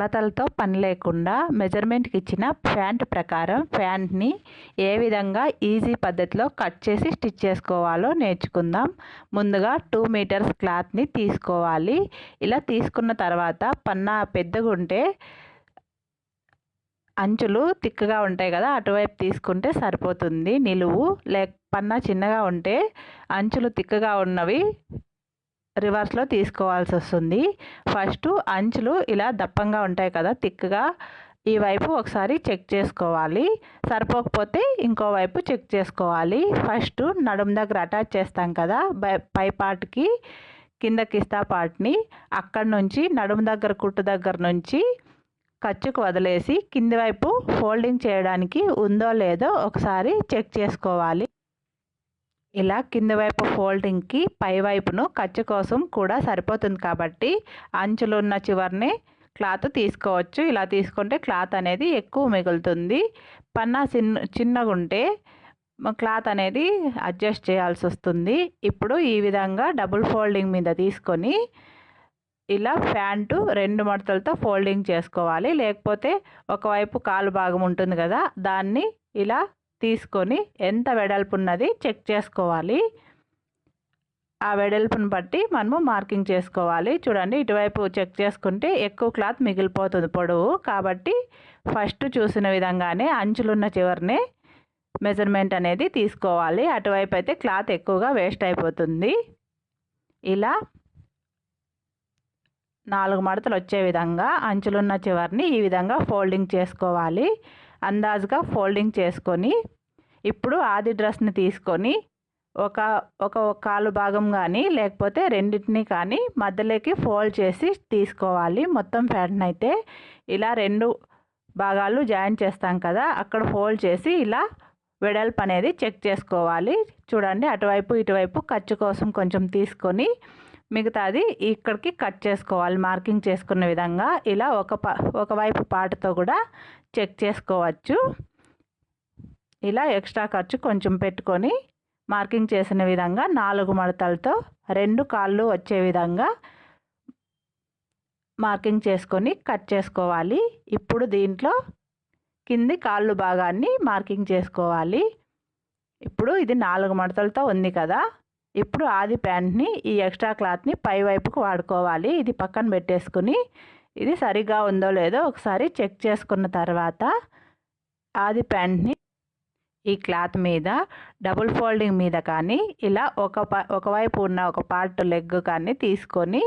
కొలతలతో పని లేకుండా మెజర్మెంట్కి ఇచ్చిన ప్యాంట్ ప్రకారం ప్యాంట్ని ఏ విధంగా ఈజీ పద్ధతిలో కట్ చేసి స్టిచ్ చేసుకోవాలో నేర్చుకుందాం. ముందుగా 2 మీటర్స్ క్లాత్ని తీసుకోవాలి. ఇలా తీసుకున్న తర్వాత పన్నా పెద్దగా ఉంటే అంచులు తిక్కగా ఉంటాయి కదా, అటువైపు తీసుకుంటే సరిపోతుంది నిలువు. పన్నా చిన్నగా ఉంటే అంచులు తిక్కగా ఉన్నవి రివర్స్లో తీసుకోవాల్సి వస్తుంది. ఫస్ట్ అంచులు ఇలా దప్పంగా ఉంటాయి కదా తిక్కగా, ఈ వైపు ఒకసారి చెక్ చేసుకోవాలి. సరిపోకపోతే ఇంకో వైపు చెక్ చేసుకోవాలి. ఫస్ట్ నడుము దగ్గర అటాచ్ చేస్తాం కదా పై పార్ట్కి, కింద కిస్తా పార్ట్ని, అక్కడి నుంచి నడుము దగ్గర కుట్టు దగ్గర నుంచి ఖర్చుకు వదిలేసి కింది వైపు ఫోల్డింగ్ చేయడానికి ఉందో లేదో ఒకసారి చెక్ చేసుకోవాలి. ఇలా కింది వైపు ఫోల్డింగ్కి పై వైపును ఖర్చు కోసం కూడా సరిపోతుంది కాబట్టి అంచులు ఉన్న చివరిని క్లాత్ తీసుకోవచ్చు. ఇలా తీసుకుంటే క్లాత్ అనేది ఎక్కువ మిగులుతుంది. పన్నా చిన్నగా ఉంటే క్లాత్ అనేది అడ్జస్ట్ చేయాల్సి వస్తుంది. ఇప్పుడు ఈ విధంగా డబుల్ ఫోల్డింగ్ మీద తీసుకొని ఇలా ప్యాంటు 2 మడతలతో ఫోల్డింగ్ చేసుకోవాలి. లేకపోతే ఒకవైపు కాలు భాగం ఉంటుంది కదా, దాన్ని ఇలా తీసుకొని ఎంత వెడల్పు ఉన్నది చెక్ చేసుకోవాలి. ఆ వెడల్పుని బట్టి మనము మార్కింగ్ చేసుకోవాలి. చూడండి, ఇటువైపు చెక్ చేసుకుంటే ఎక్కువ క్లాత్ మిగిలిపోతుంది పొడవు. కాబట్టి ఫస్ట్ చూసిన విధంగానే అంచులున్న చివరినే మెజర్మెంట్ అనేది తీసుకోవాలి. అటువైపు అయితే క్లాత్ ఎక్కువగా వేస్ట్ అయిపోతుంది. ఇలా 4 మడతలు వచ్చే విధంగా అంచులున్న చివరిని ఈ విధంగా ఫోల్డింగ్ చేసుకోవాలి. అందాజుగా ఫోల్డింగ్ చేసుకొని ఇప్పుడు ఆది డ్రెస్ని తీసుకొని ఒక కాలు భాగం కానీ లేకపోతే రెండింటిని కానీ మధ్యలోకి ఫోల్డ్ చేసి తీసుకోవాలి. మొత్తం ప్యాంట్ని అయితే ఇలా 2 భాగాలు జాయిన్ చేస్తాం కదా, అక్కడ ఫోల్డ్ చేసి ఇలా వెడల్పు అనేది చెక్ చేసుకోవాలి. చూడండి, అటువైపు ఇటువైపు ఖర్చు కోసం కొంచెం తీసుకొని మిగతాది ఇక్కడికి కట్ చేసుకోవాలి. మార్కింగ్ చేసుకున్న విధంగా ఇలా ఒకవైపు పార్ట్తో కూడా చెక్ చేసుకోవచ్చు. ఇలా ఎక్స్ట్రా ఖర్చు కొంచెం పెట్టుకొని మార్కింగ్ చేసిన విధంగా 4 మడతలతో 2 కాళ్ళు వచ్చే విధంగా మార్కింగ్ చేసుకొని కట్ చేసుకోవాలి. ఇప్పుడు దీంట్లో కింది కాళ్ళు భాగాన్ని మార్కింగ్ చేసుకోవాలి. ఇప్పుడు ఇది 4 మడతలతో ఉంది కదా, ఇప్పుడు ఆది ప్యాంట్ని ఈ ఎక్స్ట్రా క్లాత్ని పై వైపుకు వాడుకోవాలి. ఇది పక్కన పెట్టేసుకుని ఇది సరిగా ఉందో లేదో ఒకసారి చెక్ చేసుకున్న తర్వాత ఆది ప్యాంట్ని ఈ క్లాత్ మీద డబుల్ ఫోల్డింగ్ మీద కానీ ఇలా ఒకవైపు ఉన్న ఒక పార్ట్ లెగ్ కానీ తీసుకొని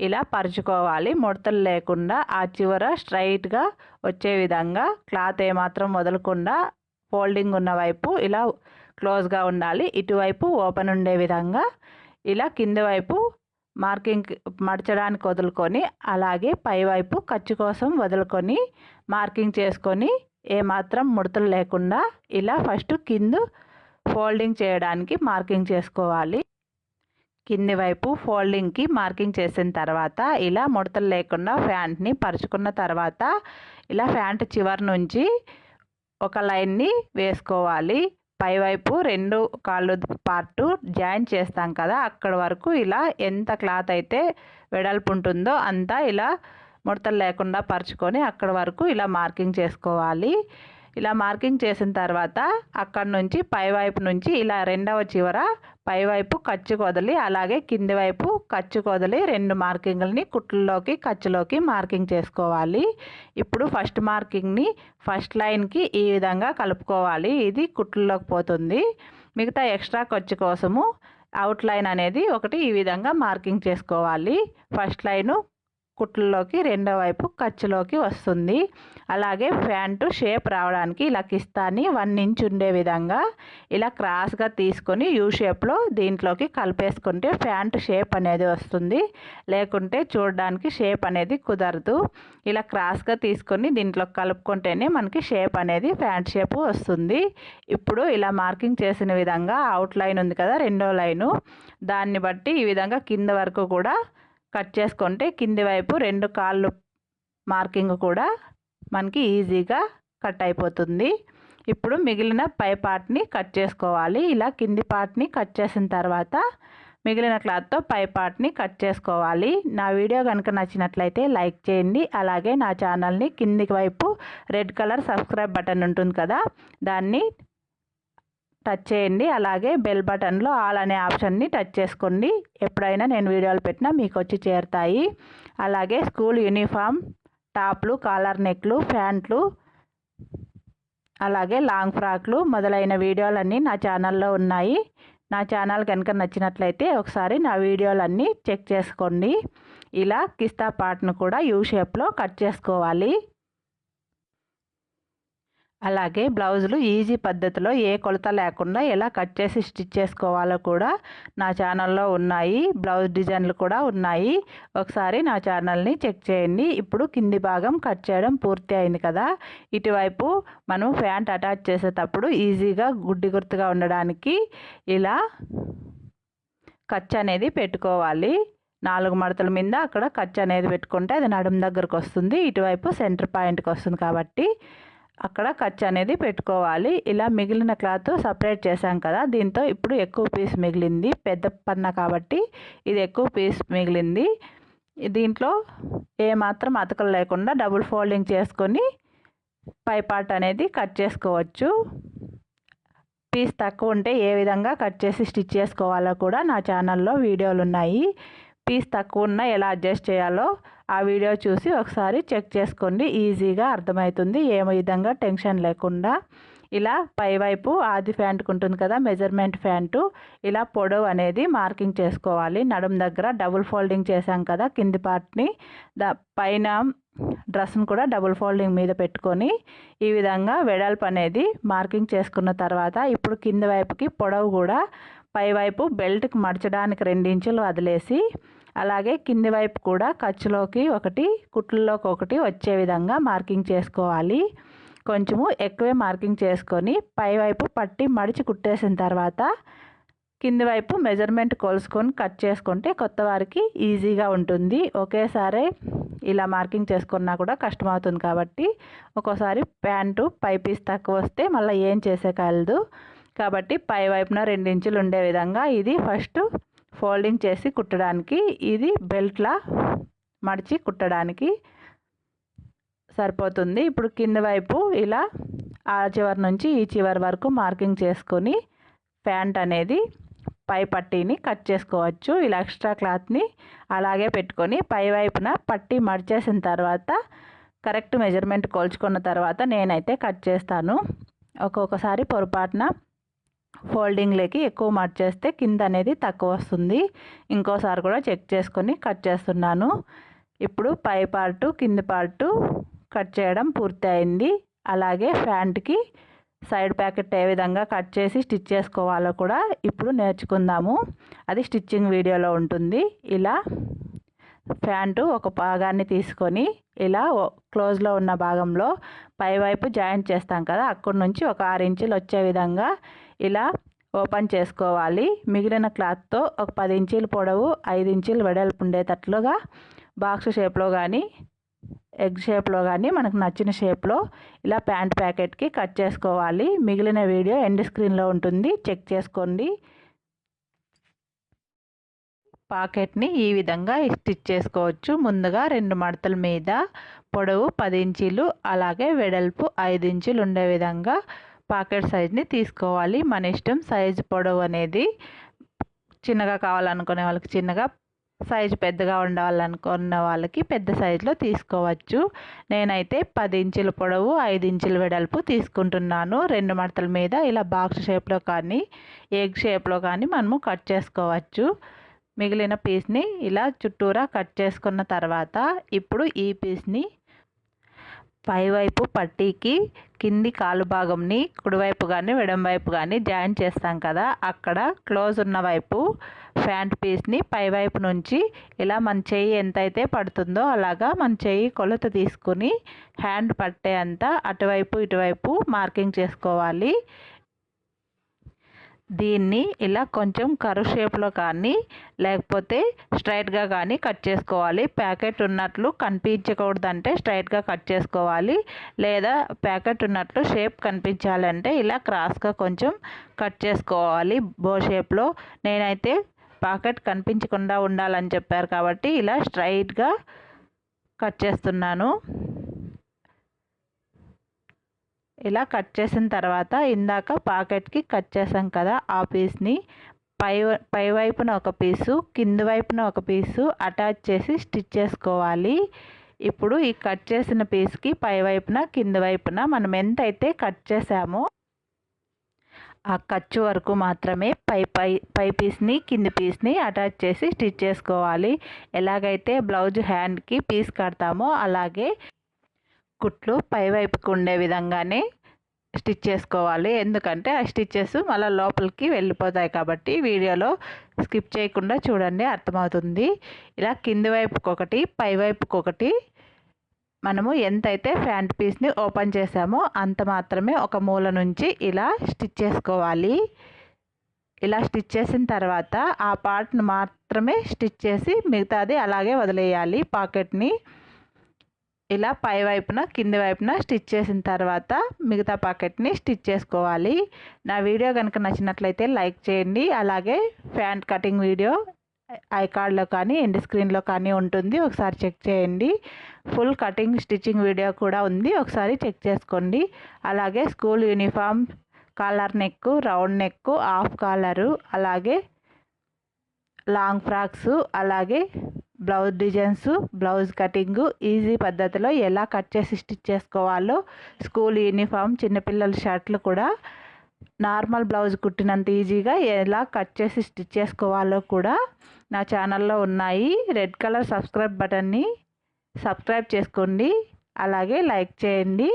ఇలా పరుచుకోవాలి. ముడతలు లేకుండా ఆ చివర స్ట్రైట్గా వచ్చే విధంగా క్లాత్ ఏమాత్రం వదలకుండా ఫోల్డింగ్ ఉన్న వైపు ఇలా క్లోజ్గా ఉండాలి. ఇటువైపు ఓపెన్ ఉండే విధంగా ఇలా కింది వైపు మార్కింగ్ మడచడానికి వదులుకొని అలాగే పైవైపు ఖర్చు కోసం వదులుకొని మార్కింగ్ చేసుకొని ఏమాత్రం ముడతలు లేకుండా ఇలా ఫస్ట్ కింద ఫోల్డింగ్ చేయడానికి మార్కింగ్ చేసుకోవాలి. కింది వైపు ఫోల్డింగ్కి మార్కింగ్ చేసిన తర్వాత ఇలా ముడతలు లేకుండా ప్యాంట్ని పరుచుకున్న తర్వాత ఇలా ప్యాంట్ చివరి నుంచి ఒక లైన్ని వేసుకోవాలి. పైవైపు 2 కాళ్ళు పార్టు జాయిన్ చేస్తాం కదా, అక్కడ వరకు ఇలా ఎంత క్లాత్ అయితే వెడల్పు ఉంటుందో అంతా ఇలా ముడతలు లేకుండా పరుచుకొని అక్కడ వరకు ఇలా మార్కింగ్ చేసుకోవాలి. ఇలా మార్కింగ్ చేసిన తర్వాత అక్కడ నుంచి పైవైపు నుంచి ఇలా రెండవ చివర పైవైపు ఖర్చుకు వదిలి అలాగే కింది వైపు ఖర్చుకు వదిలి 2 మార్కింగ్లని కుట్లలోకి ఖర్చులోకి మార్కింగ్ చేసుకోవాలి. ఇప్పుడు ఫస్ట్ మార్కింగ్ని ఫస్ట్ లైన్కి ఈ విధంగా కలుపుకోవాలి. ఇది కుట్లలోకి పోతుంది. మిగతా ఎక్స్ట్రా ఖర్చు కోసము అవుట్ లైన్ అనేది ఒకటి ఈ విధంగా మార్కింగ్ చేసుకోవాలి. ఫస్ట్ లైను కుట్లలోకి రెండో వైపు ఖర్చులోకి వస్తుంది. అలాగే ప్యాంటు షేప్ రావడానికి ఇలా కిస్తాని 1 ఇంచ్ ఉండే విధంగా ఇలా క్రాస్గా తీసుకొని యూ షేప్లో దీంట్లోకి కలిపేసుకుంటే ప్యాంటు షేప్ అనేది వస్తుంది. లేకుంటే చూడడానికి షేప్ అనేది కుదరదు. ఇలా క్రాస్గా తీసుకొని దీంట్లో కలుపుకుంటేనే మనకి షేప్ అనేది ప్యాంట్ షేప్ వస్తుంది. ఇప్పుడు ఇలా మార్కింగ్ చేసిన విధంగా అవుట్ లైన్ ఉంది కదా, రెండో లైను, దాన్ని బట్టి ఈ విధంగా కింద వరకు కూడా కట్ చేసుకుంటే కింది వైపు 2 కాళ్ళు మార్కింగ్ కూడా మనకి ఈజీగా కట్ అయిపోతుంది. ఇప్పుడు మిగిలిన పై పార్ట్ని కట్ చేసుకోవాలి. ఇలా కింది పార్ట్ని కట్ చేసిన తర్వాత మిగిలిన క్లాత్తో పై పార్ట్ని కట్ చేసుకోవాలి. నా వీడియో కనుక నచ్చినట్లయితే లైక్ చేయండి. అలాగే నా ఛానల్ని కిందికి వైపు రెడ్ కలర్ సబ్స్క్రైబ్ బటన్ ఉంటుంది కదా, దాన్ని టచ్ చేయండి. అలాగే బెల్ బటన్లో ఆల్ అనే ఆప్షన్ని టచ్ చేసుకోండి. ఎప్పుడైనా నేను వీడియోలు పెట్టినా మీకు వచ్చి చేరుతాయి. అలాగే స్కూల్ యూనిఫామ్, టాప్లు, కాలర్ నెక్లు, ప్యాంట్లు, అలాగే లాంగ్ ఫ్రాక్లు మొదలైన వీడియోలన్నీ నా ఛానల్లో ఉన్నాయి. నా ఛానల్ కనుక నచ్చినట్లయితే ఒకసారి నా వీడియోలన్నీ చెక్ చేసుకోండి. ఇలా కిస్తా పార్ట్ను కూడా యూ షేప్లో కట్ చేసుకోవాలి. అలాగే బ్లౌజులు ఈజీ పద్ధతిలో ఏ కొలత లేకుండా ఎలా కట్ చేసి స్టిచ్ చేసుకోవాలో కూడా నా ఛానల్లో ఉన్నాయి. బ్లౌజ్ డిజైన్లు కూడా ఉన్నాయి. ఒకసారి నా ఛానల్ని చెక్ చేయండి. ఇప్పుడు కింది భాగం కట్ చేయడం పూర్తి అయింది కదా, ఇటువైపు మనం ప్యాంట్ అటాచ్ చేసేటప్పుడు ఈజీగా గుడ్డి గుర్తుగా ఉండడానికి ఇలా ఖర్చు అనేది పెట్టుకోవాలి. 4 మడతల మీద అక్కడ ఖర్చు అనేది పెట్టుకుంటే అది నడుము దగ్గరకు వస్తుంది. ఇటువైపు సెంటర్ పాయింట్కి వస్తుంది కాబట్టి అక్కడ ఖర్చు అనేది పెట్టుకోవాలి. ఇలా మిగిలిన క్లాత్ సపరేట్ చేసాం కదా, దీంతో ఇప్పుడు ఎక్కువ పీస్ మిగిలింది. పెద్ద పన్న కాబట్టి ఇది ఎక్కువ పీస్ మిగిలింది. దీంట్లో ఏమాత్రం అతకలు లేకుండా డబుల్ ఫోల్డింగ్ చేసుకొని పై పార్ట్ అనేది కట్ చేసుకోవచ్చు. పీస్ తక్కువ ఉంటే ఏ విధంగా కట్ చేసి స్టిచ్ చేసుకోవాలో కూడా నా ఛానల్లో వీడియోలు ఉన్నాయి. పీస్ తక్కువ ఉన్నా ఎలా అడ్జస్ట్ చేయాలో ఆ వీడియో చూసి ఒకసారి చెక్ చేసుకోండి. ఈజీగా అర్థమవుతుంది, ఏ విధంగా టెన్షన్ లేకుండా. ఇలా పైవైపు ఆది ప్యాంటుకు ఉంటుంది కదా మెజర్మెంట్ ప్యాంటు, ఇలా పొడవు అనేది మార్కింగ్ చేసుకోవాలి. నడుము దగ్గర డబుల్ ఫోల్డింగ్ చేసాం కదా కింది పార్ట్ని, పైన డ్రెస్ని కూడా డబుల్ ఫోల్డింగ్ మీద పెట్టుకొని ఈ విధంగా వెడల్పు అనేది మార్కింగ్ చేసుకున్న తర్వాత ఇప్పుడు కింది వైపుకి పొడవు కూడా పైవైపు బెల్ట్కి మడచడానికి 2 ఇంచులు వదిలేసి, అలాగే కింది వైపు కూడా ఖర్చులోకి ఒకటి, కుట్లలోకి ఒకటి వచ్చే విధంగా మార్కింగ్ చేసుకోవాలి. కొంచెము ఎక్కువే మార్కింగ్ చేసుకొని పైవైపు పట్టి మడిచి కుట్టేసిన తర్వాత కింది వైపు మెజర్మెంట్ కొలుసుకొని కట్ చేసుకుంటే కొత్త వారికి ఈజీగా ఉంటుంది. ఒకేసారి ఇలా మార్కింగ్ చేసుకున్నా కూడా కష్టమవుతుంది కాబట్టి ఒక్కోసారి ప్యాంటు పై పీస్ తక్కువ వస్తే మళ్ళీ ఏం చేసే కలదు. కాబట్టి పై వైపున 2 ఇంచులు ఉండే విధంగా ఇది ఫస్ట్ ఫోల్డింగ్ చేసి కుట్టడానికి, ఇది బెల్ట్లా మడిచి కుట్టడానికి సరిపోతుంది. ఇప్పుడు కింద వైపు ఇలా ఆ చివరి నుంచి ఈ చివరి వరకు మార్కింగ్ చేసుకొని ప్యాంట్ అనేది పై పట్టీని కట్ చేసుకోవచ్చు. ఇలా ఎక్స్ట్రా క్లాత్ని అలాగే పెట్టుకొని పై వైపున పట్టీ మడిచేసిన తర్వాత కరెక్ట్ మెజర్మెంట్ కొలుచుకున్న తర్వాత నేనైతే కట్ చేస్తాను. ఒక్కొక్కసారి పొరపాటున ఫోల్డింగ్లోకి ఎక్కువ మడిచేస్తే కింద అనేది తక్కువ వస్తుంది. ఇంకోసారి కూడా చెక్ చేసుకొని కట్ చేస్తున్నాను. ఇప్పుడు పై పార్టు కింది పార్టు కట్ చేయడం పూర్తి అయింది. అలాగే ప్యాంట్కి సైడ్ ప్యాకెట్ ఏ విధంగా కట్ చేసి స్టిచ్ చేసుకోవాలో కూడా ఇప్పుడు నేర్చుకుందాము. అది స్టిచ్చింగ్ వీడియోలో ఉంటుంది. ఇలా ప్యాంటు ఒక భాగాన్ని తీసుకొని ఇలా క్లోజ్లో ఉన్న భాగంలో పైవైపు జాయింట్ చేస్తాం కదా, అక్కడి నుంచి ఒక 6 ఇంచులు వచ్చే విధంగా ఇలా ఓపెన్ చేసుకోవాలి. మిగిలిన క్లాత్తో ఒక 10 ఇంచులు పొడవు 5 ఇంచులు వెడల్పు ఉండేటట్లుగా బాక్స్ షేప్లో కానీ ఎగ్ షేప్లో కానీ మనకు నచ్చిన షేప్లో ఇలా ప్యాంట్ ప్యాకెట్కి కట్ చేసుకోవాలి. మిగిలిన వీడియో ఎండ్ స్క్రీన్లో ఉంటుంది, చెక్ చేసుకోండి. పాకెట్ని ఈ విధంగా స్టిచ్ చేసుకోవచ్చు. ముందుగా 2 మడతల మీద పొడవు 10 ఇంచులు అలాగే వెడల్పు 5 ఇంచులు ఉండే విధంగా పాకెట్ సైజ్ని తీసుకోవాలి. మన ఇష్టం, సైజు పొడవు అనేది చిన్నగా కావాలనుకునే వాళ్ళకి చిన్నగా, సైజు పెద్దగా ఉండాలనుకున్న వాళ్ళకి పెద్ద సైజులో తీసుకోవచ్చు. నేనైతే 10 ఇంచుల పొడవు 5 ఇంచుల వెడల్పు తీసుకుంటున్నాను. 2 మడతల మీద ఇలా బాక్స్ షేప్లో కానీ ఎగ్ షేప్లో కానీ మనము కట్ చేసుకోవచ్చు. మిగిలిన పీస్ని ఇలా చుట్టూరా కట్ చేసుకున్న తర్వాత ఇప్పుడు ఈ పీస్ని పైవైపు పట్టీకి కింది కాలు భాగంని కుడివైపు కానీ ఎడమ వైపు కానీ జాయింట్ చేస్తాం కదా, అక్కడ క్లోజ్ ఉన్న వైపు ప్యాంట్ పీస్ని పైవైపు నుంచి ఇలా మన చెయ్యి ఎంతైతే పడుతుందో అలాగా మన చెయ్యి కొలత తీసుకుని హ్యాండ్ పట్టే అంతా అటువైపు ఇటువైపు మార్కింగ్ చేసుకోవాలి. దీన్ని ఇలా కొంచెం కర్వ్ షేప్లో కానీ లేకపోతే స్ట్రైట్గా కానీ కట్ చేసుకోవాలి. ప్యాకెట్ ఉన్నట్లు కనిపించకూడదంటే స్ట్రైట్గా కట్ చేసుకోవాలి, లేదా ప్యాకెట్ ఉన్నట్లు షేప్ కనిపించాలంటే ఇలా క్రాస్గా కొంచెం కట్ చేసుకోవాలి బో షేప్లో. నేనైతే పాకెట్ కనిపించకుండా ఉండాలని చెప్పారు కాబట్టి ఇలా స్ట్రైట్గా కట్ చేస్తున్నాను. ఇలా కట్ చేసిన తర్వాత ఇందాక పాకెట్కి కట్ చేసాం కదా, ఆ పీస్ని పై వైపున ఒక పీసు, కింది వైపున ఒక పీసు అటాచ్ చేసి స్టిచ్ చేసుకోవాలి. ఇప్పుడు ఈ కట్ చేసిన పీస్కి పై వైపున కింది వైపున మనం ఎంతైతే కట్ చేసామో ఆ ఖర్చు వరకు మాత్రమే పై పీస్ని కింది పీస్ని అటాచ్ చేసి స్టిచ్ చేసుకోవాలి. ఎలాగైతే బ్లౌజ్ హ్యాండ్కి పీస్ కడతామో అలాగే కుట్లు పై వైపుకు ఉండే విధంగానే స్టిచ్ చేసుకోవాలి. ఎందుకంటే ఆ స్టిచ్చెస్ మళ్ళీ లోపలికి వెళ్ళిపోతాయి కాబట్టి వీడియోలో స్కిప్ చేయకుండా చూడండి, అర్థమవుతుంది. ఇలా కింది వైపుకి ఒకటి, పై వైపుకి ఒకటి మనము ఎంతైతే ఫ్రంట్ పీస్ని ఓపెన్ చేసామో అంత మాత్రమే ఒక మూల నుంచి ఇలా స్టిచ్ చేసుకోవాలి. ఇలా స్టిచ్ చేసిన తర్వాత ఆ పార్ట్ను మాత్రమే స్టిచ్ చేసి మిగతాది అలాగే వదిలేయాలి. పాకెట్ని ఇలా పై వైపున కింది వైపున స్టిచ్ చేసిన తర్వాత మిగతా పాకెట్ని స్టిచ్ చేసుకోవాలి. నా వీడియో కనుక నచ్చినట్లయితే లైక్ చేయండి. అలాగే ఫ్రంట్ కటింగ్ వీడియో ఐకార్డ్లో కానీ ఎండ్ స్క్రీన్లో కానీ ఉంటుంది, ఒకసారి చెక్ చేయండి. ఫుల్ కటింగ్ స్టిచ్చింగ్ వీడియో కూడా ఉంది, ఒకసారి చెక్ చేసుకోండి. అలాగే school uniform, collar neck, round neck, half collar, అలాగే లాంగ్ ఫ్రాక్స్, అలాగే blouse designs, blouse cutting easy పద్ధతిలో ఎలా కట్ చేసి స్టిచ్ చేసుకోవాలో, స్కూల్ యూనిఫామ్, చిన్నపిల్లల షర్ట్లు కూడా నార్మల్ బ్లౌజ్ కుట్టినంత ఈజీగా ఎలా కట్ చేసి స్టిచ్ చేసుకోవాలో కూడా నా ఛానల్లో ఉన్నాయి. రెడ్ కలర్ సబ్స్క్రైబ్ బటన్ని సబ్స్క్రైబ్ చేసుకోండి, అలాగే లైక్ చేయండి.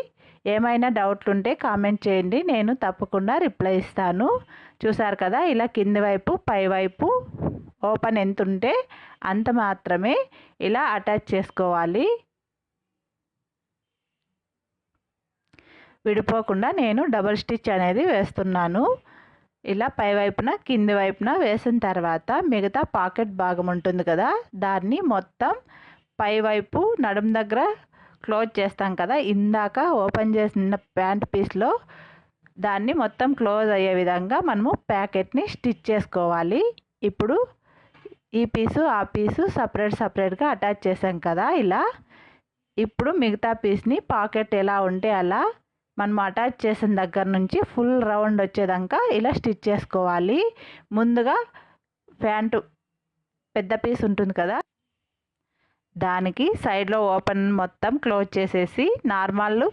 ఏమైనా డౌట్లు ఉంటే కామెంట్ చేయండి, నేను తప్పకుండా రిప్లై ఇస్తాను. చూసారు కదా, ఇలా కింది వైపు పై వైపు ఓపెన్ ఎంత ఉంటే అంత మాత్రమే ఇలా అటాచ్ చేసుకోవాలి. విడిపోకుండా నేను డబుల్ స్టిచ్ అనేది వేస్తున్నాను. ఇలా పై వైపున కింది వైపున వేసిన తర్వాత మిగతా పాకెట్ భాగం ఉంటుంది కదా, దాన్ని మొత్తం పై వైపు నడుం దగ్గర క్లోజ్ చేస్తాం కదా, ఇందాక ఓపెన్ చేసిన ప్యాంట్ పీస్లో దాన్ని మొత్తం క్లోజ్ అయ్యే విధంగా మనము ప్యాకెట్ని స్టిచ్ చేసుకోవాలి. ఇప్పుడు ఈ పీసు ఆ పీసు సపరేట్గా అటాచ్ చేసాం కదా ఇలా. ఇప్పుడు మిగతా పీస్ని పాకెట్ ఎలా ఉంటే అలా మనం అటాచ్ చేసిన దగ్గర నుంచి ఫుల్ రౌండ్ వచ్చేదాకా ఇలా స్టిచ్ చేసుకోవాలి. ముందుగా ప్యాంటు పెద్ద పీస్ ఉంటుంది కదా, దానికి సైడ్లో ఓపెన్ మొత్తం క్లోజ్ చేసేసి నార్మల్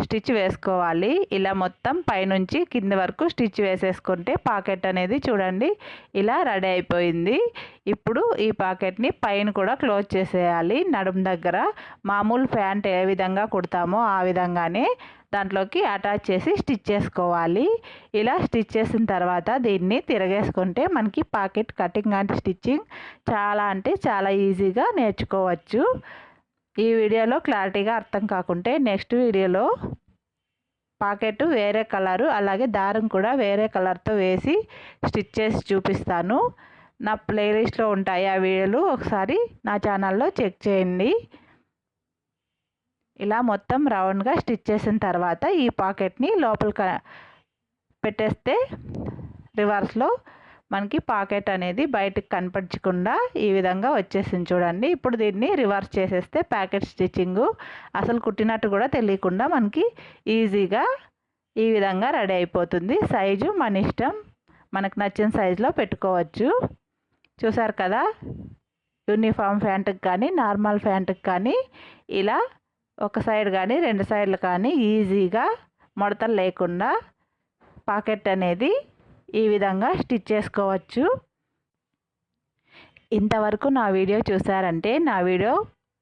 స్టిచ్ వేసుకోవాలి. ఇలా మొత్తం పైనుంచి కింది వరకు స్టిచ్ వేసేసుకుంటే పాకెట్ అనేది చూడండి ఇలా రెడీ అయిపోయింది. ఇప్పుడు ఈ పాకెట్ని పైన కూడా క్లోజ్ చేసేయాలి. నడుం దగ్గర మామూలు ప్యాంట్ ఏ విధంగా కుడతామో ఆ విధంగానే దాంట్లోకి అటాచ్ చేసి స్టిచ్ చేసుకోవాలి. ఇలా స్టిచ్ చేసిన తర్వాత దీన్ని తిరగేసుకుంటే మనకి పాకెట్ కటింగ్ అండ్ స్టిచ్చింగ్ చాలా అంటే చాలా ఈజీగా నేర్చుకోవచ్చు. ఈ వీడియోలో క్లారిటీగా అర్థం కాకుంటే నెక్స్ట్ వీడియోలో పాకెట్ వేరే కలరు అలాగే దారం కూడా వేరే కలర్తో వేసి స్టిచ్ చేసి చూపిస్తాను. నా ప్లేలిస్ట్లో ఉంటాయి ఆ వీడియోలు, ఒకసారి నా ఛానల్లో చెక్ చేయండి. ఇలా మొత్తం రౌండ్గా స్టిచ్ చేసిన తర్వాత ఈ పాకెట్ని లోపల పెట్టేస్తే రివర్స్లో మనకి పాకెట్ అనేది బయటకు కనపడకుండా ఈ విధంగా వచ్చేసింది చూడండి. ఇప్పుడు దీన్ని రివర్స్ చేసేస్తే ప్యాకెట్ స్టిచ్చింగ్ అసలు కుట్టినట్టు కూడా తెలియకుండా మనకి ఈజీగా ఈ విధంగా రెడీ అయిపోతుంది. సైజు మన ఇష్టం, మనకు నచ్చిన సైజులో పెట్టుకోవచ్చు. చూసారు కదా, యూనిఫామ్ ప్యాంటుకి కానీ నార్మల్ ప్యాంటుకి కానీ ఇలా ఒక సైడ్ కానీ రెండు సైడ్లు కానీ ఈజీగా ముడతలు లేకుండా పాకెట్ అనేది ఈ విధంగా స్టిచ్ చేసుకోవచ్చు. ఇంతవరకు నా వీడియో చూసారంటే నా వీడియో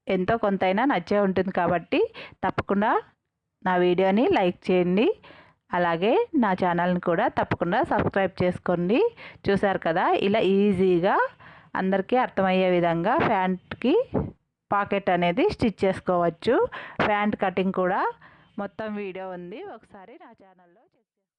ఎంతో కొంతైనా నచ్చే ఉంటుంది కాబట్టి తప్పకుండా నా వీడియోని లైక్ చేయండి. అలాగే నా ఛానల్ని కూడా తప్పకుండా సబ్స్క్రైబ్ చేసుకోండి. చూసారు కదా, ఇలా ఈజీగా అందరికీ అర్థమయ్యే విధంగా ప్యాంట్కి పాకెట్ అనేది స్టిచ్ చేసుకోవచ్చు. ప్యాంట్ కటింగ్ కూడా మొత్తం వీడియో ఉంది, ఒకసారి నా ఛానల్లో